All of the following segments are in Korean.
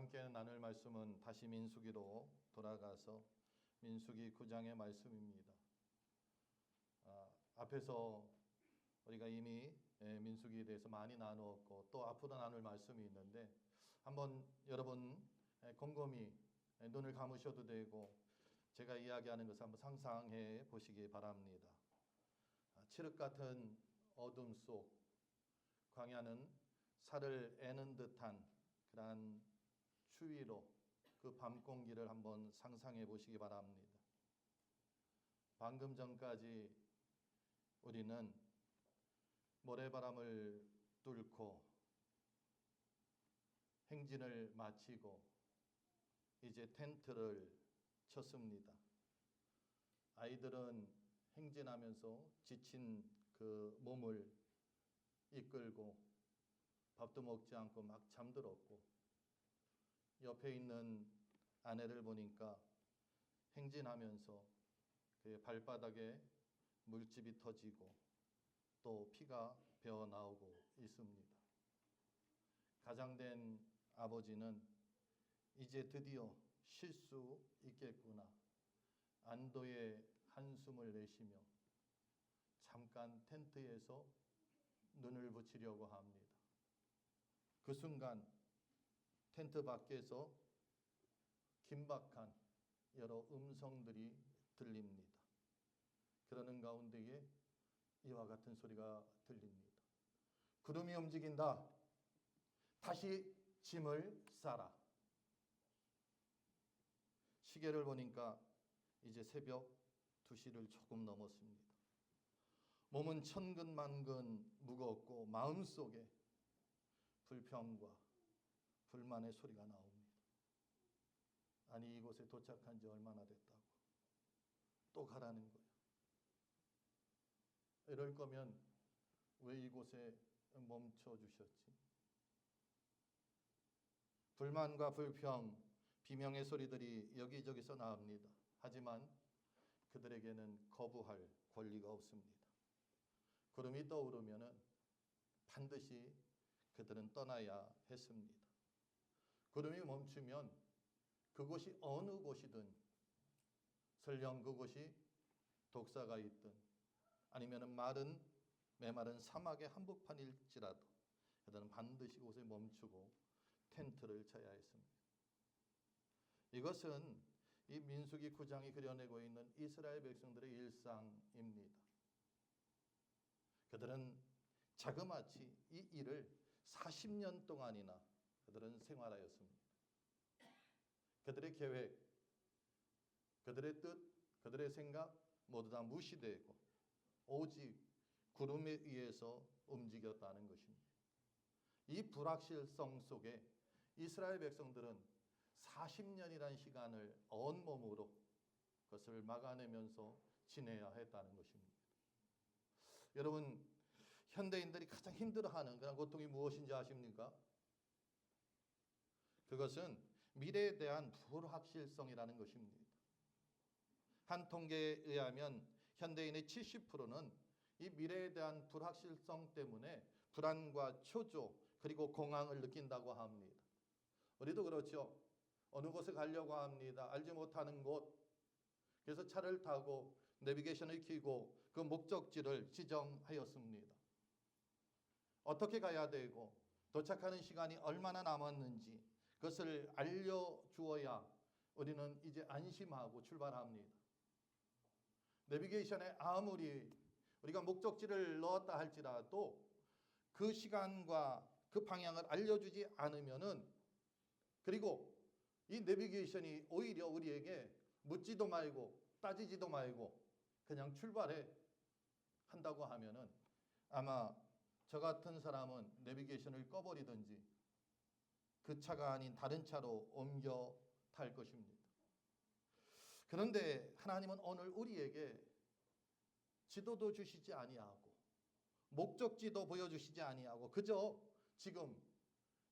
함께 나눌 말씀은 다시 민수기로 돌아가서 민수기 9장의 말씀입니다. 앞에서 우리가 이미 민수기에 대해서 많이 나누었고 또 앞으로 나눌 말씀이 있는데 한번 여러분 곰곰이 눈을 감으셔도 되고 제가 이야기하는 것을 한번 상상해 보시기 바랍니다. 칠흑 같은 어둠 속 광야는 살을 애는 듯한 그러한 추위로 그 밤 공기를 한번 상상해 보시기 바랍니다. 방금 전까지 우리는 모래바람을 뚫고 행진을 마치고 이제 텐트를 쳤습니다. 아이들은 행진하면서 지친 그 몸을 이끌고 밥도 먹지 않고 막 잠들었고 옆에 있는 아내를 보니까 행진하면서 그의 발바닥에 물집이 터지고 또 피가 배어 나오고 있습니다. 가장된 아버지는 이제 드디어 쉴 수 있겠구나 안도의 한숨을 내쉬며 잠깐 텐트에서 눈을 붙이려고 합니다. 그 순간 텐트 밖에서 긴박한 여러 음성들이 들립니다. 그러는 가운데에 이와 같은 소리가 들립니다. 구름이 움직인다. 다시 짐을 싸라. 시계를 보니까 이제 새벽 2시를 조금 넘었습니다. 몸은 천근만근 무겁고 마음속에 불평과 불만의 소리가 나옵니다. 아니 이곳에 도착한 지 얼마나 됐다고 또 가라는 거야. 이럴 거면 왜 이곳에 멈춰 주셨지? 불만과 불평, 비명의 소리들이 여기저기서 나옵니다. 하지만 그들에게는 거부할 권리가 없습니다. 구름이 떠오르면은 반드시 그들은 떠나야 했습니다. 구름이 멈추면 그곳이 어느 곳이든 설령 그곳이 독사가 있든 아니면 메마른 사막의 한복판일지라도 그들은 반드시 곳에 멈추고 텐트를 쳐야 했습니다. 이것은 이 민수기 9장이 그려내고 있는 이스라엘 백성들의 일상입니다. 그들은 자그마치 이 일을 40년 동안이나 그들은 생활하였습니다. 그들의 계획, 그들의 뜻, 그들의 생각 모두 다 무시되고 오직 구름에 의해서 움직였다는 것입니다. 이 불확실성 속에 이스라엘 백성들은 40년이라는 시간을 온몸으로 그것을 막아내면서 지내야 했다는 것입니다. 여러분, 현대인들이 가장 힘들어하는 그런 고통이 무엇인지 아십니까? 그것은 미래에 대한 불확실성이라는 것입니다. 한 통계에 의하면 현대인의 70%는 이 미래에 대한 불확실성 때문에 불안과 초조 그리고 공황을 느낀다고 합니다. 우리도 그렇죠. 어느 곳에 가려고 합니다. 알지 못하는 곳. 그래서 차를 타고 내비게이션을 켜고 그 목적지를 지정하였습니다. 어떻게 가야 되고 도착하는 시간이 얼마나 남았는지 그것을 알려주어야 우리는 이제 안심하고 출발합니다. 내비게이션에 아무리 우리가 목적지를 넣었다 할지라도 그 시간과 그 방향을 알려주지 않으면은 그리고 이 내비게이션이 오히려 우리에게 묻지도 말고 따지지도 말고 그냥 출발해 한다고 하면은 아마 저 같은 사람은 내비게이션을 꺼버리든지 그 차가 아닌 다른 차로 옮겨 탈 것입니다. 그런데 하나님은 오늘 우리에게 지도도 주시지 아니하고 목적지도 보여주시지 아니하고 그저 지금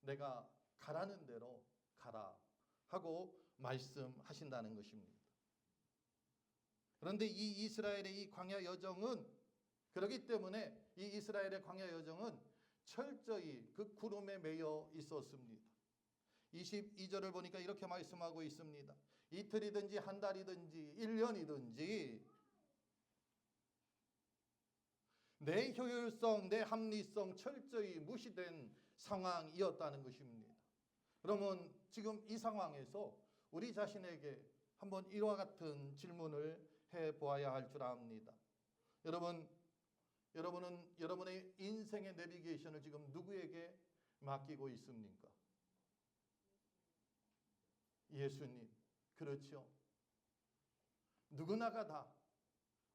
내가 가라는 대로 가라 하고 말씀하신다는 것입니다. 그런데 이 이스라엘의 이 광야 여정은 그렇기 때문에 이 이스라엘의 광야 여정은 철저히 그 구름에 매여 있었습니다. 22절을 보니까 이렇게 말씀하고 있습니다. 이틀이든지 한 달이든지 1년이든지 내 효율성, 내 합리성 철저히 무시된 상황이었다는 것입니다. 그러면 지금 이 상황에서 우리 자신에게 한번 이와 같은 질문을 해보아야 할 줄 압니다. 여러분은 여러분의 인생의 내비게이션을 지금 누구에게 맡기고 있습니까? 예수님. 그렇죠. 누구나가 다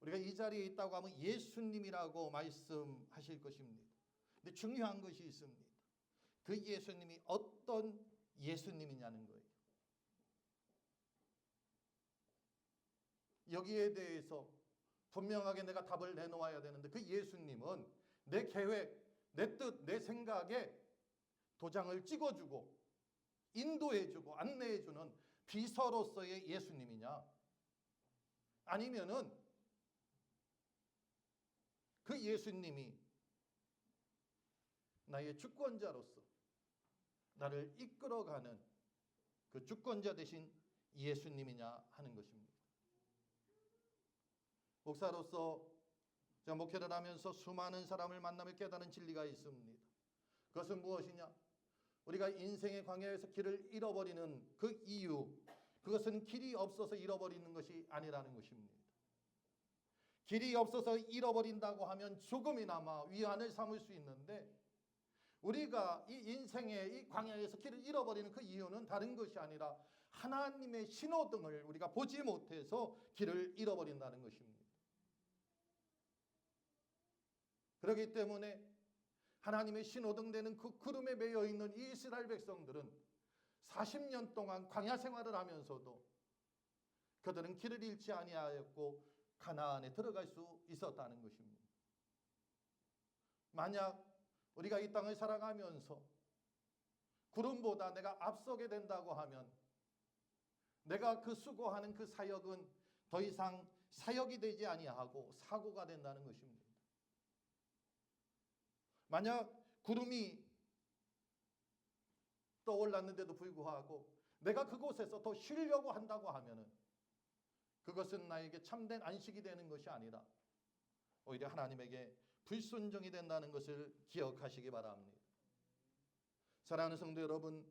우리가 이 자리에 있다고 하면 예수님이라고 말씀하실 것입니다. 근데 중요한 것이 있습니다. 그 예수님이 어떤 예수님이냐는 거예요. 여기에 대해서 분명하게 내가 답을 내놓아야 되는데, 그 예수님은 내 계획, 내 뜻, 내 생각에 도장을 찍어주고 인도해주고 안내해주는 비서로서의 예수님이냐, 아니면은 그 예수님이 나의 주권자로서 나를 이끌어가는 그 주권자 되신 예수님이냐 하는 것입니다. 목사로서 제가 목회를 하면서 수많은 사람을 만나며 깨달은 진리가 있습니다. 그것은 무엇이냐? 우리가 인생의 광야에서 길을 잃어버리는 그 이유, 그것은 길이 없어서 잃어버리는 것이 아니라는 것입니다. 길이 없어서 잃어버린다고 하면 조금이나마 위안을 삼을 수 있는데, 우리가 이 인생의 이 광야에서 길을 잃어버리는 그 이유는 다른 것이 아니라 하나님의 신호등을 우리가 보지 못해서 길을 잃어버린다는 것입니다. 그렇기 때문에 하나님의 신호등 되는 그 구름에 매여 있는 이 이스라엘 백성들은 40년 동안 광야 생활을 하면서도 그들은 길을 잃지 아니하였고 가나안에 들어갈 수 있었다는 것입니다. 만약 우리가 이 땅을 살아가면서 구름보다 내가 앞서게 된다고 하면 내가 그 수고하는 그 사역은 더 이상 사역이 되지 아니하고 사고가 된다는 것입니다. 만약 구름이 떠올랐는데도 불구하고 내가 그곳에서 더 쉬려고 한다고 하면은 그것은 나에게 참된 안식이 되는 것이 아니라 오히려 하나님에게 불순종이 된다는 것을 기억하시기 바랍니다. 사랑하는 성도 여러분,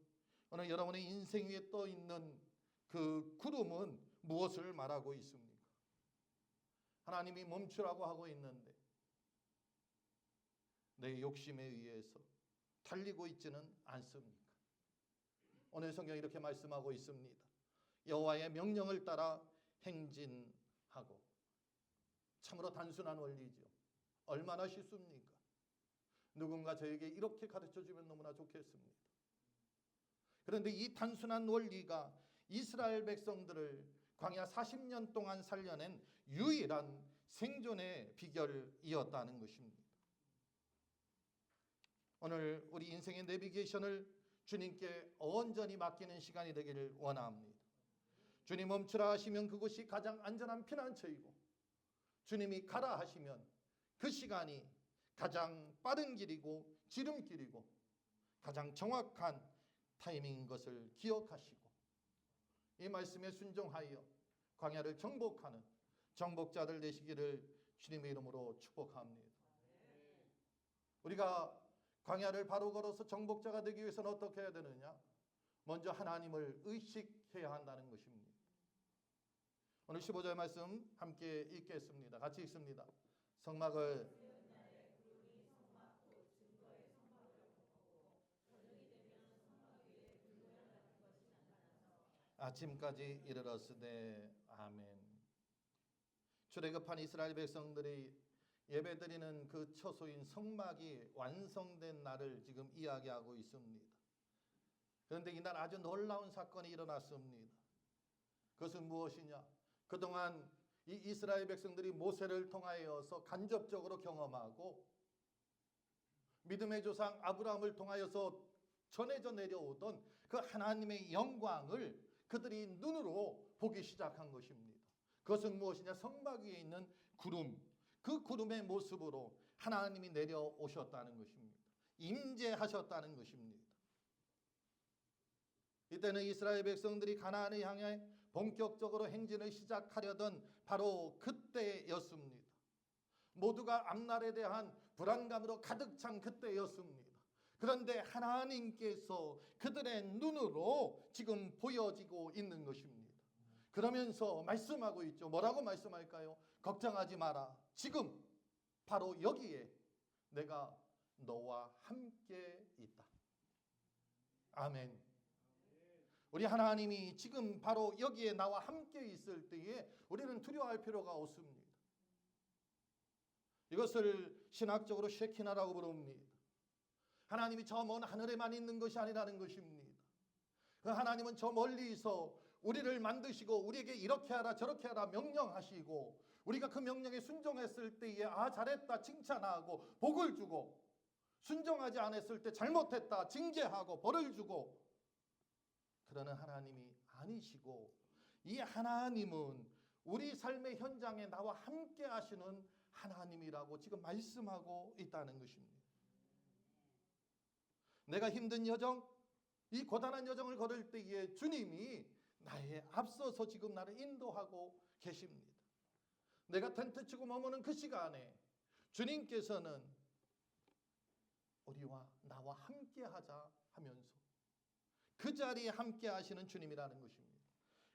오늘 여러분의 인생 위에 떠 있는 그 구름은 무엇을 말하고 있습니까? 하나님이 멈추라고 하고 있는데 내 욕심에 의해서 달리고 있지는 않습니까? 오늘 성경이 이렇게 말씀하고 있습니다. 여호와의 명령을 따라 행진하고. 참으로 단순한 원리죠. 얼마나 쉽습니까? 누군가 저에게 이렇게 가르쳐주면 너무나 좋겠습니다. 그런데 이 단순한 원리가 이스라엘 백성들을 광야 40년 동안 살려낸 유일한 생존의 비결이었다는 것입니다. 오늘 우리 인생의 내비게이션을 주님께 온전히 맡기는 시간이 되기를 원합니다. 주님 멈추라 하시면 그곳이 가장 안전한 피난처이고, 주님이 가라 하시면 그 시간이 가장 빠른 길이고 지름길이고 가장 정확한 타이밍인 것을 기억하시고 이 말씀에 순종하여 광야를 정복하는 정복자들 되시기를 주님의 이름으로 축복합니다. 우리가 광야를 바로 걸어서 정복자가 되기 위해서는 어떻게 해야 되느냐? 먼저 하나님을 의식해야 한다는 것입니다. 오늘 15절 말씀 함께 읽겠습니다. 같이 읽습니다. 성막을 아침까지 이르렀으되 아멘. 출애굽한 이스라엘 백성들이 예배드리는 그 처소인 성막이 완성된 날을 지금 이야기하고 있습니다. 그런데 이날 아주 놀라운 사건이 일어났습니다. 그것은 무엇이냐? 그동안 이 이스라엘 백성들이 모세를 통하여서 간접적으로 경험하고 믿음의 조상 아브라함을 통하여서 전해져 내려오던 그 하나님의 영광을 그들이 눈으로 보기 시작한 것입니다. 그것은 무엇이냐? 성막 위에 있는 구름, 그 구름의 모습으로 하나님이 내려오셨다는 것입니다. 임재하셨다는 것입니다. 이때는 이스라엘 백성들이 가나안을 향해 본격적으로 행진을 시작하려던 바로 그때였습니다. 모두가 앞날에 대한 불안감으로 가득 찬 그때였습니다. 그런데 하나님께서 그들의 눈으로 지금 보여지고 있는 것입니다. 그러면서 말씀하고 있죠. 뭐라고 말씀할까요? 걱정하지 마라. 지금 바로 여기에 내가 너와 함께 있다. 아멘. 우리 하나님이 지금 바로 여기에 나와 함께 있을 때에 우리는 두려워할 필요가 없습니다. 이것을 신학적으로 쉐키나라고 부릅니다. 하나님이 저 먼 하늘에만 있는 것이 아니라는 것입니다. 그 하나님은 저 멀리서 우리를 만드시고 우리에게 이렇게 하라 저렇게 하라 명령하시고 우리가 그 명령에 순종했을 때에 아 잘했다 칭찬하고 복을 주고 순종하지 않았을 때 잘못했다 징계하고 벌을 주고 그러는 하나님이 아니시고 이 하나님은 우리 삶의 현장에 나와 함께 하시는 하나님이라고 지금 말씀하고 있다는 것입니다. 내가 힘든 여정, 이 고단한 여정을 걸을 때에 주님이 나의 앞서서 지금 나를 인도하고 계십니다. 내가 텐트 치고 머무는 그 시간에 주님께서는 우리와 나와 함께 하자 하면서 그 자리에 함께 하시는 주님이라는 것입니다.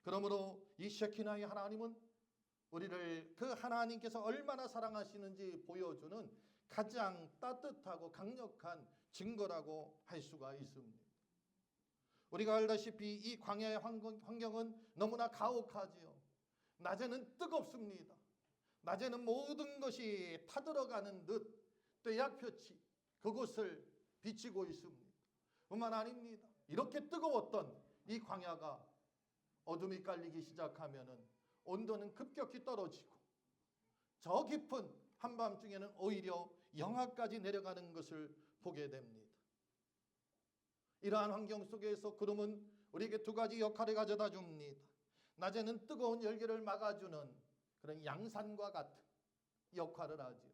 그러므로 이 쉐키나의 하나님은 우리를 그 하나님께서 얼마나 사랑하시는지 보여주는 가장 따뜻하고 강력한 증거라고 할 수가 있습니다. 우리가 알다시피 이 광야의 환경은 너무나 가혹하지요. 낮에는 뜨겁습니다. 낮에는 모든 것이 타들어가는 듯 떼약볕이 그곳을 비치고 있습니다. 뿐만 아닙니다. 이렇게 뜨거웠던 이 광야가 어둠이 깔리기 시작하면은 온도는 급격히 떨어지고 저 깊은 한밤중에는 오히려 영하까지 내려가는 것을 보게 됩니다. 이러한 환경 속에서 구름은 우리에게 두 가지 역할을 가져다 줍니다. 낮에는 뜨거운 열기를 막아주는 그런 양산과 같은 역할을 하죠.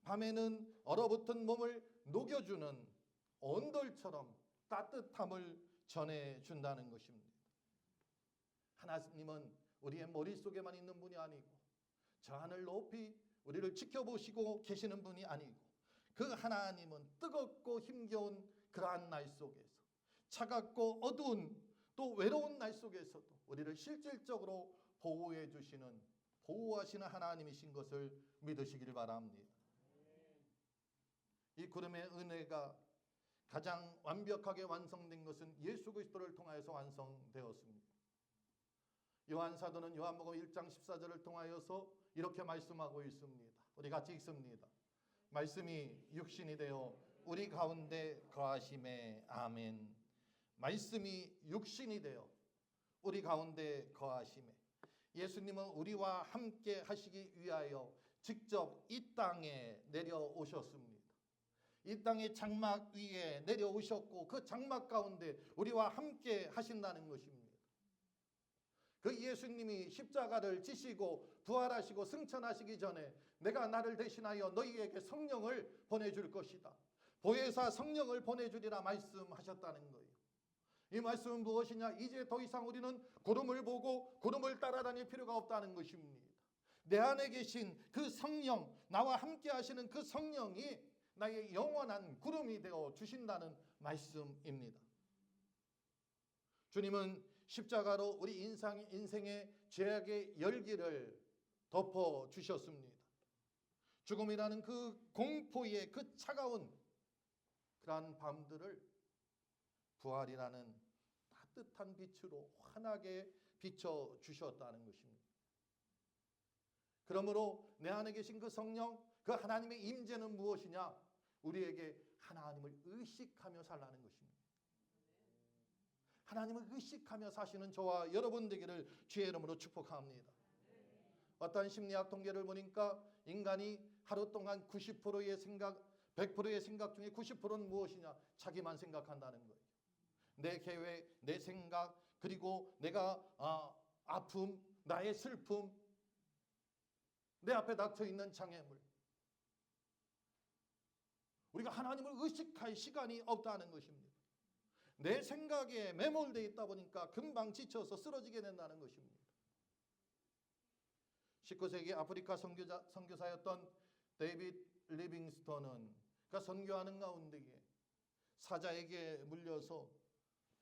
밤에는 얼어붙은 몸을 녹여주는 온돌처럼 따뜻함을 전해준다는 것입니다. 하나님은 우리의 머릿속에만 있는 분이 아니고 저 하늘 높이 우리를 지켜보시고 계시는 분이 아니고 그 하나님은 뜨겁고 힘겨운 그러한 날 속에서 차갑고 어두운 또 외로운 날 속에서도 우리를 실질적으로 보호해 주시는 보호하시는 하나님이신 것을 믿으시기를 바랍니다. 이 구름의 은혜가 가장 완벽하게 완성된 것은 예수 그리스도를 통하여서 완성되었습니다. 요한 사도는 요한복음 1장 14절을 통하여서 이렇게 말씀하고 있습니다. 우리 같이 읽습니다. 말씀이 육신이 되어 우리 가운데 거하심에 아멘. 말씀이 육신이 되어 우리 가운데 거하심에 예수님은 우리와 함께 하시기 위하여 직접 이 땅에 내려오셨습니다. 이 땅의 장막 위에 내려오셨고 그 장막 가운데 우리와 함께 하신다는 것입니다. 그 예수님이 십자가를 지시고 부활하시고 승천하시기 전에 내가 나를 대신하여 너희에게 성령을 보내줄 것이다. 보혜사 성령을 보내주리라 말씀하셨다는 거예요. 이 말씀은 무엇이냐? 이제 더 이상 우리는 구름을 보고 구름을 따라다닐 필요가 없다는 것입니다. 내 안에 계신 그 성령, 나와 함께 하시는 그 성령이 나의 영원한 구름이 되어 주신다는 말씀입니다. 주님은 십자가로 우리 인생의 죄악의 열기를 덮어 주셨습니다. 죽음이라는 그 공포의 그 차가운 그러한 밤들을 부활이라는 따뜻한 빛으로 환하게 비춰 주셨다는 것입니다. 그러므로 내 안에 계신 그 성령, 그 하나님의 임재는 무엇이냐? 우리에게 하나님을 의식하며 살라는 것입니다. 하나님을 의식하며 사시는 저와 여러분 되기를 주의 이름으로 축복합니다. 어떤 심리학 통계를 보니까 인간이 하루 동안 90%의 생각, 100%의 생각 중에 90%는 무엇이냐? 자기만 생각한다는 거예요. 내 계획, 내 생각, 그리고 내가 아픔, 나의 슬픔, 내 앞에 닥쳐있는 장애물. 우리가 하나님을 의식할 시간이 없다는 것입니다. 내 생각에 매몰되어 있다 보니까 금방 지쳐서 쓰러지게 된다는 것입니다. 19세기 아프리카 선교사였던 데이빗 리빙스턴은 그 선교하는 가운데에 사자에게 물려서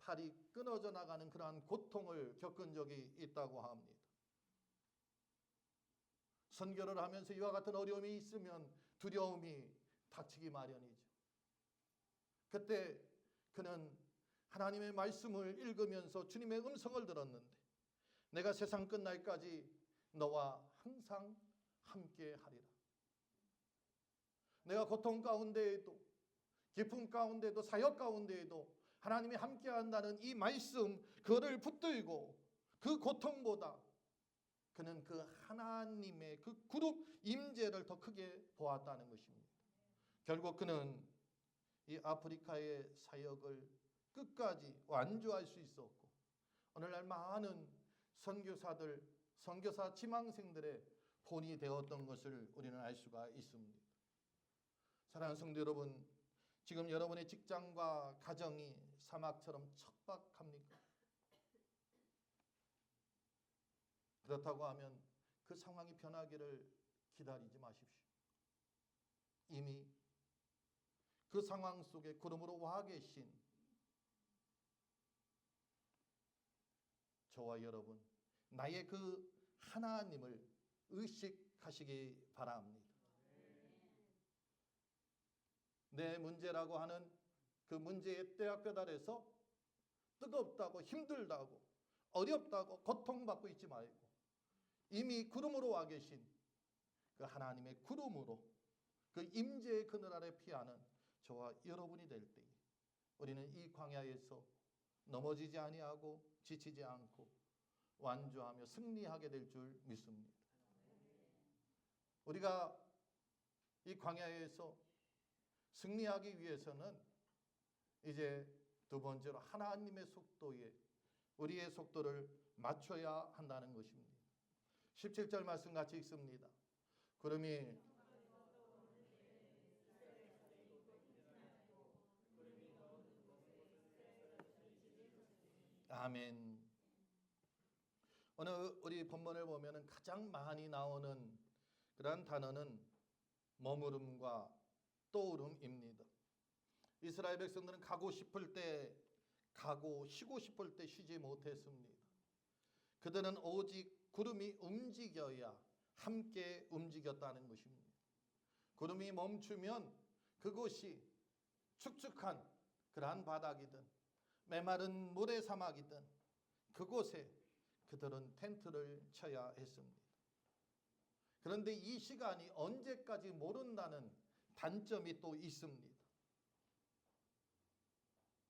팔이 끊어져 나가는 그러한 고통을 겪은 적이 있다고 합니다. 선교를 하면서 이와 같은 어려움이 있으면 두려움이 닥치기 마련이죠. 그때 그는 하나님의 말씀을 읽으면서 주님의 음성을 들었는데, 내가 세상 끝날까지 너와 항상 함께 하리라. 내가 고통 가운데에도, 기쁨 가운데도, 사역 가운데에도 하나님이 함께 한다는 이 말씀, 그거를 붙들고 그 고통보다 그는 그 하나님의 그 그룹 임재를 더 크게 보았다는 것입니다. 결국 그는 이 아프리카의 사역을 끝까지 완주할 수 있었고, 오늘날 많은 선교사들, 선교사 지망생들의 본이 되었던 것을 우리는 알 수가 있습니다. 사랑하는 성도 여러분, 지금 여러분의 직장과 가정이 사막처럼 척박합니까? 그렇다고 하면 그 상황이 변하기를 기다리지 마십시오. 이미 그 상황 속에 구름으로 와 계신 저와 여러분, 나의 그 하나님을 의식하시기 바랍니다. 내 문제라고 하는 그 문제의 떼약볕 아래서 뜨겁다고, 힘들다고, 어렵다고 고통받고 있지 말고, 이미 구름으로 와 계신 그 하나님의 구름으로 그 임재의 그늘 아래 피하는 저와 여러분이 될 때에 우리는 이 광야에서 넘어지지 아니하고 지치지 않고 완주하며 승리하게 될 줄 믿습니다. 우리가 이 광야에서 승리하기 위해서는 이제 두 번째로 하나님의 속도에 우리의 속도를 맞춰야 한다는 것입니다. 17절 말씀 같이 읽습니다. 구름이 아멘. 오늘 우리 본문을 보면 가장 많이 나오는 그런 단어는 머무름과 떠오름입니다. 이스라엘 백성들은 가고 싶을 때 가고 쉬고 싶을 때 쉬지 못했습니다. 그들은 오직 구름이 움직여야 함께 움직였다는 것입니다. 구름이 멈추면 그곳이 축축한 그러한 바닥이든 메마른 모래사막이든 그곳에 그들은 텐트를 쳐야 했습니다. 그런데 이 시간이 언제까지 모른다는 단점이 또 있습니다.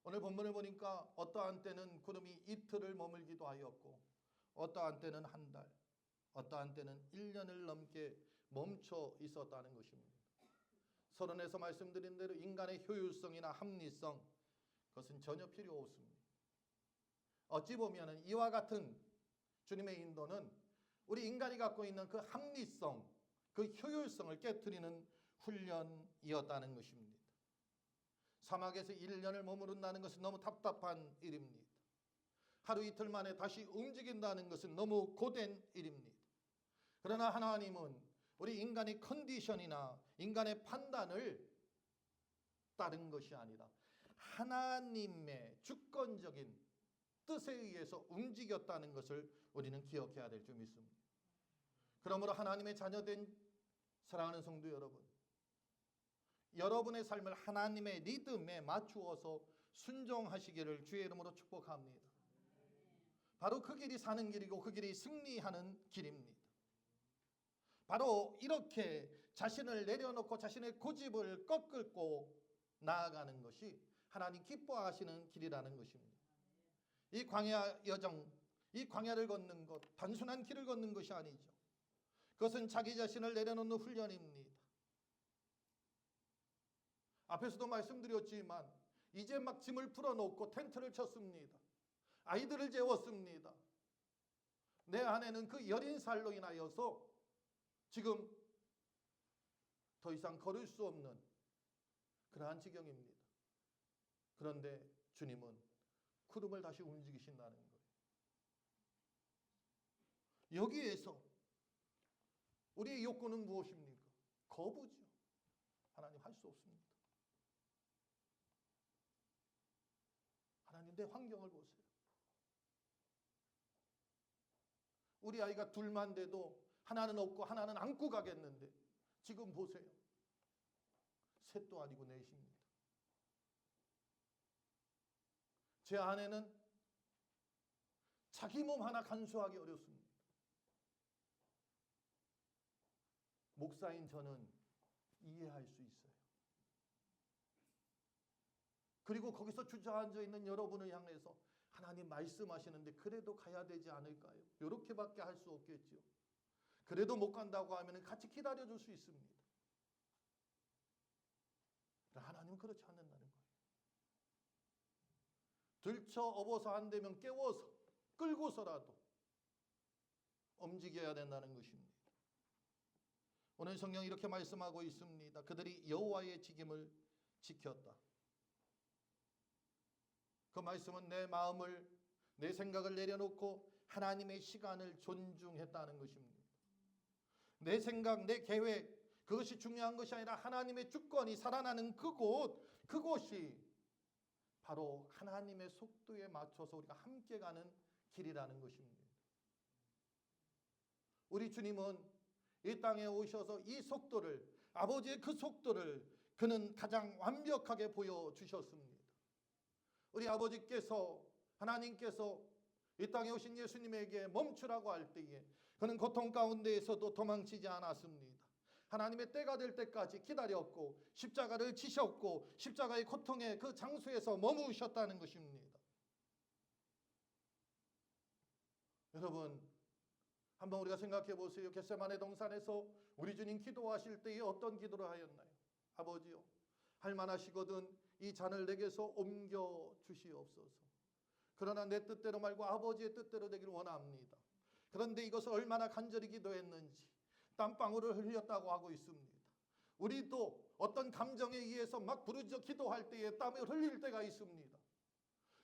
오늘 본문을 보니까 어떠한 때는 구름이 이틀을 머물기도 하였고, 어떠한 때는 한 달, 어떠한 때는 1년을 넘게 멈춰 있었다는 것입니다. 서론에서 말씀드린 대로 인간의 효율성이나 합리성, 그것은 전혀 필요 없습니다. 어찌 보면 이와 같은 주님의 인도는 우리 인간이 갖고 있는 그 합리성, 그 효율성을 깨트리는 훈련이었다는 것입니다. 사막에서 1년을 머무른다는 것은 너무 답답한 일입니다. 하루 이틀 만에 다시 움직인다는 것은 너무 고된 일입니다. 그러나 하나님은 우리 인간의 컨디션이나 인간의 판단을 따른 것이 아니라 하나님의 주권적인 뜻에 의해서 움직였다는 것을 우리는 기억해야 될 줄 믿습니다. 그러므로 하나님의 자녀된 사랑하는 성도 여러분, 여러분의 삶을 하나님의 리듬에 맞추어서 순종하시기를 주의 이름으로 축복합니다. 바로 그 길이 사는 길이고 그 길이 승리하는 길입니다. 바로 이렇게 자신을 내려놓고 자신의 고집을 꺾고 나아가는 것이 하나님 기뻐하시는 길이라는 것입니다. 이 광야 여정, 이 광야를 걷는 것, 단순한 길을 걷는 것이 아니죠. 그것은 자기 자신을 내려놓는 훈련입니다. 앞에서도 말씀드렸지만 이제 막 짐을 풀어놓고 텐트를 쳤습니다. 아이들을 재웠습니다. 내 아내는 그 여린 살로 인하여서 지금 더 이상 걸을 수 없는 그러한 지경입니다. 그런데 주님은 구름을 다시 움직이신다는 거예요. 여기에서 우리의 욕구는 무엇입니까? 거부죠. 하나님 할 수 없습니다. 하나님 내 환경을 보세요. 우리 아이가 둘만 돼도 하나는 없고 하나는 안고 가겠는데 지금 보세요. 셋도 아니고 넷입니다. 제 아내는 자기 몸 하나 간수하기 어렵습니다. 목사인 저는 이해할 수 있어요. 그리고 거기서 주저앉아 있는 여러분을 향해서 하나님 말씀하시는데 그래도 가야 되지 않을까요? 이렇게밖에 할 수 없겠죠. 그래도 못 간다고 하면 같이 기다려줄 수 있습니다. 하나님은 그렇지 않는다는 거예요. 들쳐 업어서 안 되면 깨워서 끌고서라도 움직여야 된다는 것입니다. 오늘 성경이 이렇게 말씀하고 있습니다. 그들이 여호와의 직임을 지켰다. 그 말씀은 내 마음을, 내 생각을 내려놓고 하나님의 시간을 존중했다는 것입니다. 내 생각, 내 계획, 그것이 중요한 것이 아니라 하나님의 주권이 살아나는 그곳이 바로 하나님의 속도에 맞춰서 우리가 함께 가는 길이라는 것입니다. 우리 주님은 이 땅에 오셔서 이 속도를, 아버지의 그 속도를 그는 가장 완벽하게 보여주셨습니다. 우리 아버지께서, 하나님께서 이 땅에 오신 예수님에게 멈추라고 할 때에 그는 고통 가운데에서도 도망치지 않았습니다. 하나님의 때가 될 때까지 기다렸고 십자가를 지셨고 십자가의 고통의 그 장소에서 머무셨다는 것입니다. 여러분, 한번 우리가 생각해 보세요. 겟세마네 동산에서 우리 주님 기도하실 때에 어떤 기도를 하였나요? 아버지요, 할만하시거든 이 잔을 내게서 옮겨 주시옵소서. 그러나 내 뜻대로 말고 아버지의 뜻대로 되기를 원합니다. 그런데 이것을 얼마나 간절히 기도했는지 땀방울을 흘렸다고 하고 있습니다. 우리도 어떤 감정에 의해서 막 부르짖어 기도할 때에 땀을 흘릴 때가 있습니다.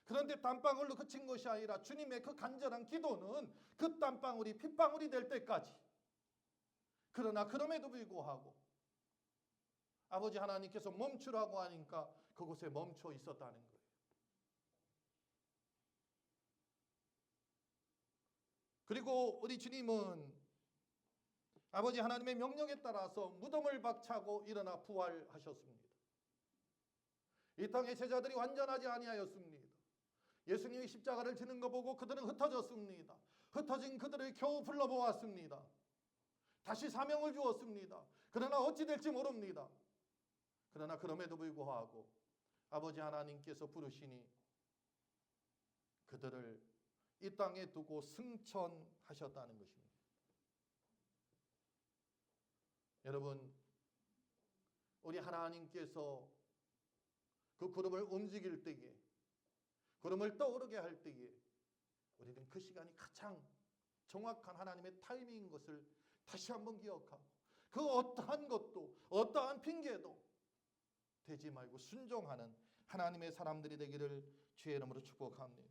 그런데 땀방울로 그친 것이 아니라 주님의 그 간절한 기도는 그 땀방울이 핏방울이 될 때까지, 그러나 그럼에도 불구하고 아버지 하나님께서 멈추라고 하니까 그곳에 멈춰 있었다는 거예요. 그리고 우리 주님은 아버지 하나님의 명령에 따라서 무덤을 박차고 일어나 부활하셨습니다. 이 땅의 제자들이 완전하지 아니하였습니다. 예수님이 십자가를 지는 거 보고 그들은 흩어졌습니다. 흩어진 그들을 겨우 불러 모았습니다. 다시 사명을 주었습니다. 그러나 어찌 될지 모릅니다. 그러나 그럼에도 불구하고 아버지 하나님께서 부르시니 그들을 이 땅에 두고 승천하셨다는 것입니다. 여러분, 우리 하나님께서 그 구름을 움직일 때에, 구름을 떠오르게 할 때에 우리는 그 시간이 가장 정확한 하나님의 타이밍인 것을 다시 한번 기억하고 그 어떠한 것도, 어떠한 핑계도 되지 말고 순종하는 하나님의 사람들이 되기를 주의 이름으로 축복합니다.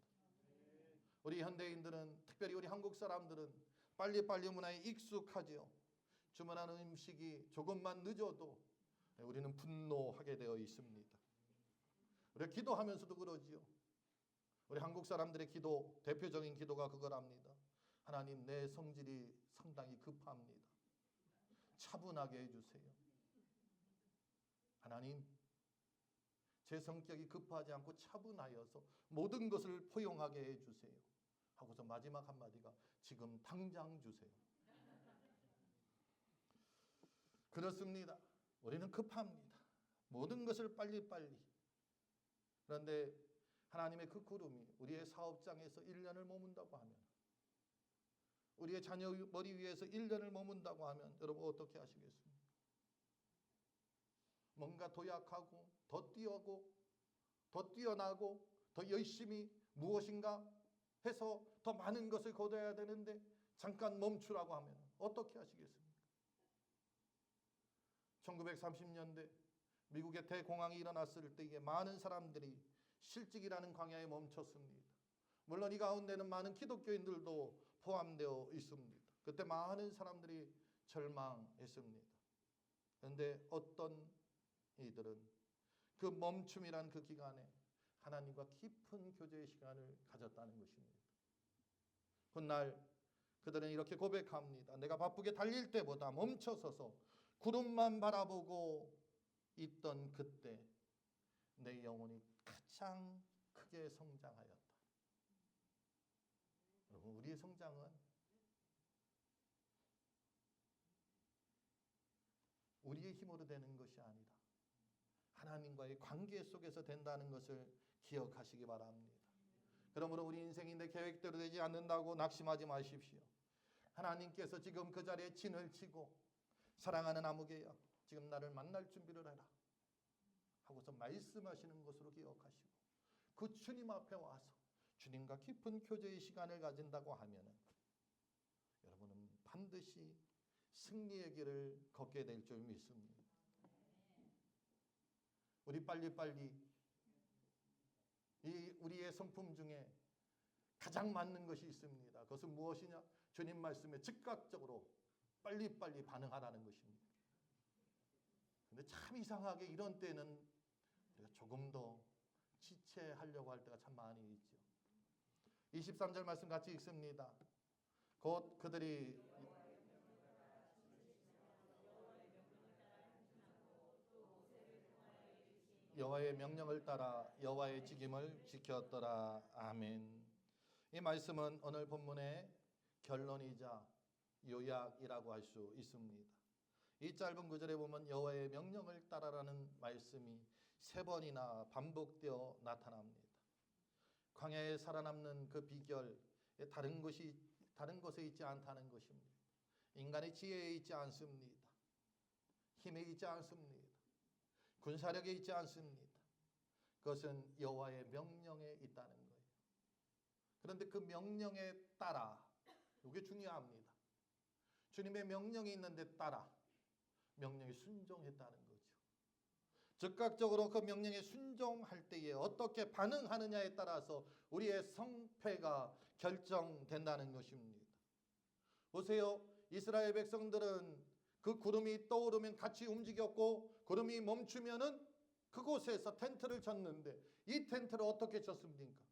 우리 현대인들은, 특별히 우리 한국 사람들은 빨리빨리 문화에 익숙하지요. 주문하는 음식이 조금만 늦어도 우리는 분노하게 되어 있습니다. 우리가 기도하면서도 그러지요. 우리 한국 사람들의 기도, 대표적인 기도가 그거랍니다. 하나님, 내 성질이 상당히 급합니다. 차분하게 해주세요. 하나님, 제 성격이 급하지 않고 차분하여서 모든 것을 포용하게 해주세요. 하고서 마지막 한마디가 지금 당장 주세요. 그렇습니다. 우리는 급합니다. 모든 것을 빨리빨리. 그런데 하나님의 그 구름이 우리의 사업장에서 1년을 머문다고 하면, 우리의 자녀 머리 위에서 1년을 머문다고 하면 여러분 어떻게 하시겠습니까? 뭔가 도약하고 더 뛰어고 더 뛰어나고 더 열심히 무엇인가 해서 더 많은 것을 거둬야 되는데 잠깐 멈추라고 하면 어떻게 하시겠습니까? 1930년대 미국의 대공황이 일어났을 때에 많은 사람들이 실직이라는 광야에 멈췄습니다. 물론 이 가운데는 많은 기독교인들도 포함되어 있습니다. 그때 많은 사람들이 절망했습니다. 그런데 어떤 이들은 그 멈춤이란 그 기간에 하나님과 깊은 교제의 시간을 가졌다는 것입니다. 훗날 그들은 이렇게 고백합니다. 내가 바쁘게 달릴 때보다 멈춰서서 구름만 바라보고 있던 그때 내 영혼이 가장 크게 성장하였다. 여러분, 우리의 성장은 우리의 힘으로 되는 것이 아니라 하나님과의 관계 속에서 된다는 것을 기억하시기 바랍니다. 그러므로 우리 인생이 내 계획대로 되지 않는다고 낙심하지 마십시오. 하나님께서 지금 그 자리에 진을 치고 사랑하는 아무개야 지금 나를 만날 준비를 해라 하고서 말씀하시는 것으로 기억하시고 그 주님 앞에 와서 주님과 깊은 교제의 시간을 가진다고 하면은 여러분은 반드시 승리의 길을 걷게 될 줄 믿습니다. 우리 빨리빨리 이 우리의 성품 중에 가장 맞는 것이 있습니다. 그것은 무엇이냐? 주님 말씀에 즉각적으로 빨리빨리 반응하라는 것입니다. 근데 참 이상하게 이런 때는 우리가 조금 더 지체하려고 할 때가 참 많이 있죠. 23절 말씀 같이 읽습니다. 곧 그들이 여호와의 명령을 따라 여호와의 직임을 지켰더라. 아멘. 이 말씀은 오늘 본문의 결론이자 요약이라고 할 수 있습니다. 이 짧은 구절에 보면 여호와의 명령을 따라라는 말씀이 3번이나 반복되어 나타납니다. 광야에 살아남는 그 비결, 다른 것에 있지 않다는 것입니다. 인간의 지혜에 있지 않습니다. 힘에 있지 않습니다. 군사력에 있지 않습니다. 그것은 여호와의 명령에 있다는 거예요. 그런데 그 명령에 따라, 이게 중요합니다. 주님의 명령이 있는데 따라 명령에 순종했다는 거죠. 즉각적으로 그 명령에 순종할 때에 어떻게 반응하느냐에 따라서 우리의 성패가 결정된다는 것입니다. 보세요. 이스라엘 백성들은 그 구름이 떠오르면 같이 움직였고 구름이 멈추면은 그곳에서 텐트를 쳤는데 이 텐트를 어떻게 쳤습니까?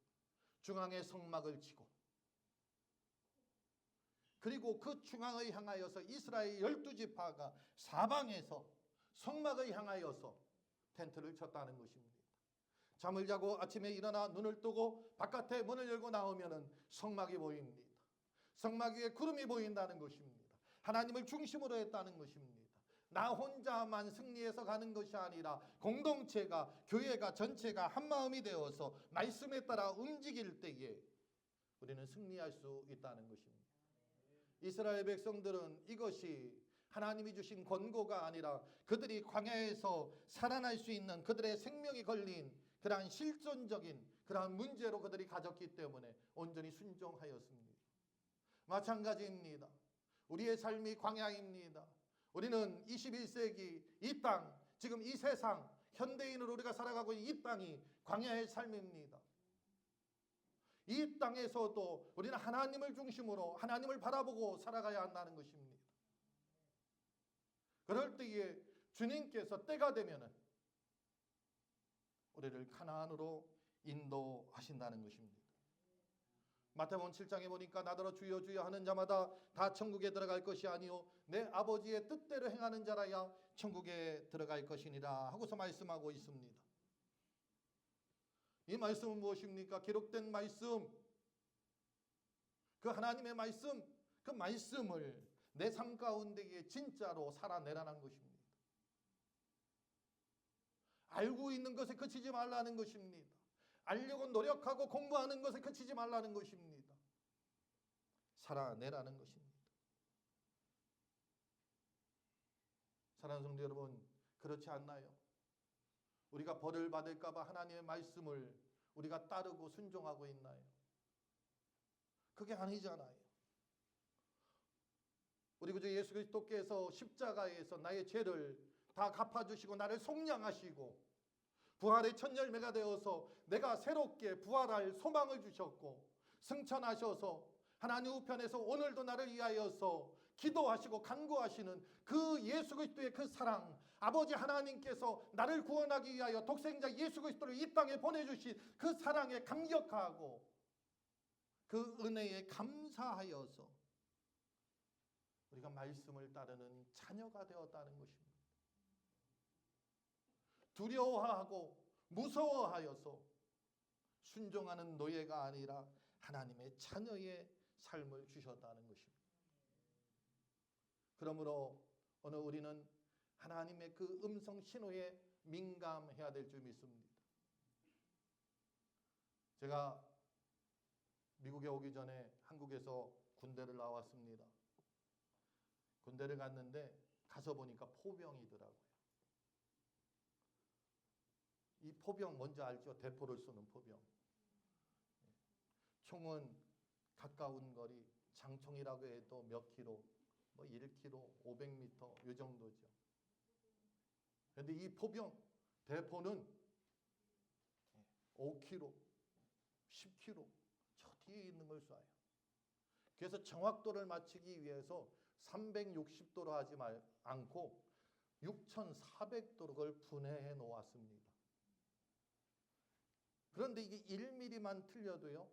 중앙에 성막을 치고 그리고 그 중앙을 향하여서 이스라엘 12지파가 사방에서 성막을 향하여서 텐트를 쳤다는 것입니다. 잠을 자고 아침에 일어나 눈을 뜨고 바깥에 문을 열고 나오면은 성막이 보입니다. 성막 위에 구름이 보인다는 것입니다. 하나님을 중심으로 했다는 것입니다. 나 혼자만 승리해서 가는 것이 아니라 공동체가, 교회가 전체가 한마음이 되어서 말씀에 따라 움직일 때에 우리는 승리할 수 있다는 것입니다. 이스라엘 백성들은 이것이 하나님이 주신 권고가 아니라 그들이 광야에서 살아날 수 있는 그들의 생명이 걸린 그러한 실존적인 그러한 문제로 그들이 가졌기 때문에 온전히 순종하였습니다. 마찬가지입니다. 우리의 삶이 광야입니다. 우리는 21세기 이 땅, 지금 이 세상, 현대인으로 우리가 살아가고 있는 이 땅이 광야의 삶입니다. 이 땅에서도 우리는 하나님을 중심으로 하나님을 바라보고 살아가야 한다는 것입니다. 그럴 때에 주님께서 때가 되면은 우리를 가나안으로 인도하신다는 것입니다. 마태복음 7장에 보니까 나더러 주여 주여 하는 자마다 다 천국에 들어갈 것이 아니요 내 아버지의 뜻대로 행하는 자라야 천국에 들어갈 것이니라 하고서 말씀하고 있습니다. 이 말씀은 무엇입니까? 기록된 말씀, 그 하나님의 말씀, 그 말씀을 내 삶 가운데에 진짜로 살아내라는 것입니다. 알고 있는 것에 그치지 말라는 것입니다. 알려고 노력하고 공부하는 것에 그치지 말라는 것입니다. 살아내라는 것입니다. 사랑하는 성도 여러분, 그렇지 않나요? 우리가 벌을 받을까 봐 하나님의 말씀을 우리가 따르고 순종하고 있나요? 그게 아니잖아요. 우리 구주 예수 그리스도께서 십자가에서 나의 죄를 다 갚아주시고 나를 속량하시고 부활의 첫 열매가 되어서 내가 새롭게 부활할 소망을 주셨고 승천하셔서 하나님 우편에서 오늘도 나를 위하여서 기도하시고 간구하시는 그 예수 그리스도의 그 사랑, 아버지 하나님께서 나를 구원하기 위하여 독생자 예수 그리스도를 이 땅에 보내주신 그 사랑에 감격하고 그 은혜에 감사하여서 우리가 말씀을 따르는 자녀가 되었다는 것입니다. 두려워하고 무서워하여서 순종하는 노예가 아니라 하나님의 자녀의 삶을 주셨다는 것입니다. 그러므로 오늘 우리는 하나님의 그 음성 신호에 민감해야 될 줄 믿습니다. 제가 미국에 오기 전에 한국에서 군대를 나왔습니다. 군대를 갔는데 가서 보니까 포병이더라고요. 이 포병 뭔지 알죠? 대포를 쏘는 포병. 총은 가까운 거리, 장총이라고 해도 몇 킬로, 뭐 1km, 500m 이 정도죠. 그런데 이 포병, 대포는 5km, 10km 저 뒤에 있는 걸 쏴요. 그래서 정확도를 맞추기 위해서 360도로 하지 않고 6,400도로 그걸 분해해 놓았습니다. 그런데 이게 1mm만 틀려도요,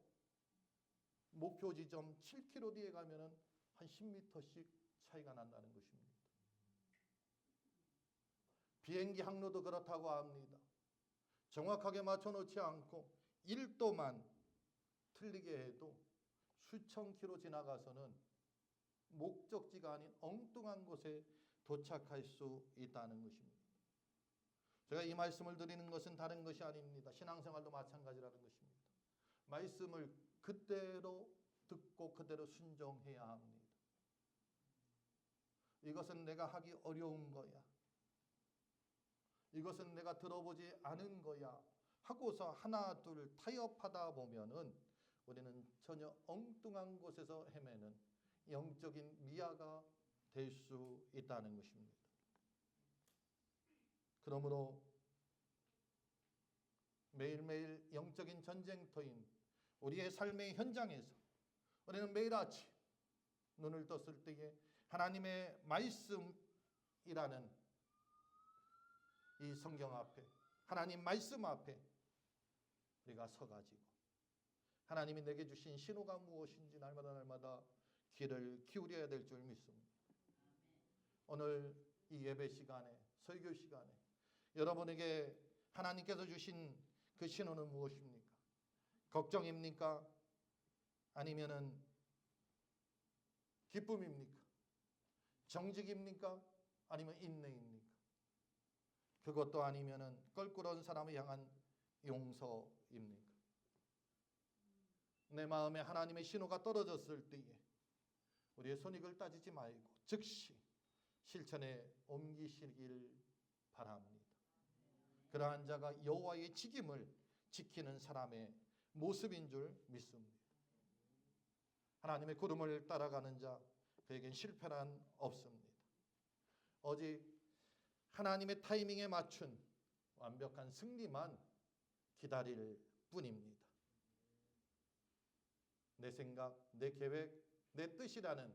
목표 지점 7km 뒤에 가면은 한 10m씩 차이가 난다는 것입니다. 비행기 항로도 그렇다고 합니다. 정확하게 맞춰놓지 않고 1도만 틀리게 해도 수천 킬로 지나가서는 목적지가 아닌 엉뚱한 곳에 도착할 수 있다는 것입니다. 제가 이 말씀을 드리는 것은 다른 것이 아닙니다. 신앙생활도 마찬가지라는 것입니다. 말씀을 그대로 듣고 그대로 순종해야 합니다. 이것은 내가 하기 어려운 거야. 이것은 내가 들어보지 않은 거야. 하고서 하나 둘 타협하다 보면은 우리는 전혀 엉뚱한 곳에서 헤매는 영적인 미아가 될 수 있다는 것입니다. 그러므로 매일매일 영적인 전쟁터인 우리의 삶의 현장에서 우리는 매일 아침 눈을 떴을 때에 하나님의 말씀이라는 이 성경 앞에, 하나님 말씀 앞에 우리가 서가지고 하나님이 내게 주신 신호가 무엇인지 날마다 귀를 기울여야 될 줄 믿습니다. 오늘 이 예배 시간에, 설교 시간에 여러분에게 하나님께서 주신 그 신호는 무엇입니까? 걱정입니까? 아니면은 기쁨입니까? 정직입니까? 아니면 인내입니까? 그것도 아니면은 껄끄러운 사람을 향한 용서입니까? 내 마음에 하나님의 신호가 떨어졌을 때에 우리의 손익을 따지지 말고 즉시 실천에 옮기시길 바랍니다. 그러한 자가 여호와의 직임을 지키는 사람의 모습인 줄 믿습니다. 하나님의 구름을 따라가는 자, 그에겐 실패란 없습니다. 오직 하나님의 타이밍에 맞춘 완벽한 승리만 기다릴 뿐입니다. 내 생각, 내 계획, 내 뜻이라는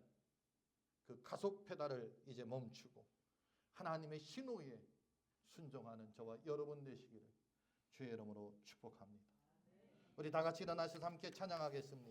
그 가속 페달을 이제 멈추고 하나님의 신호에 순종하는 저와 여러분 되시기를 주의 이름으로 축복합니다. 우리 다 같이 일어나셔서 함께 찬양하겠습니다.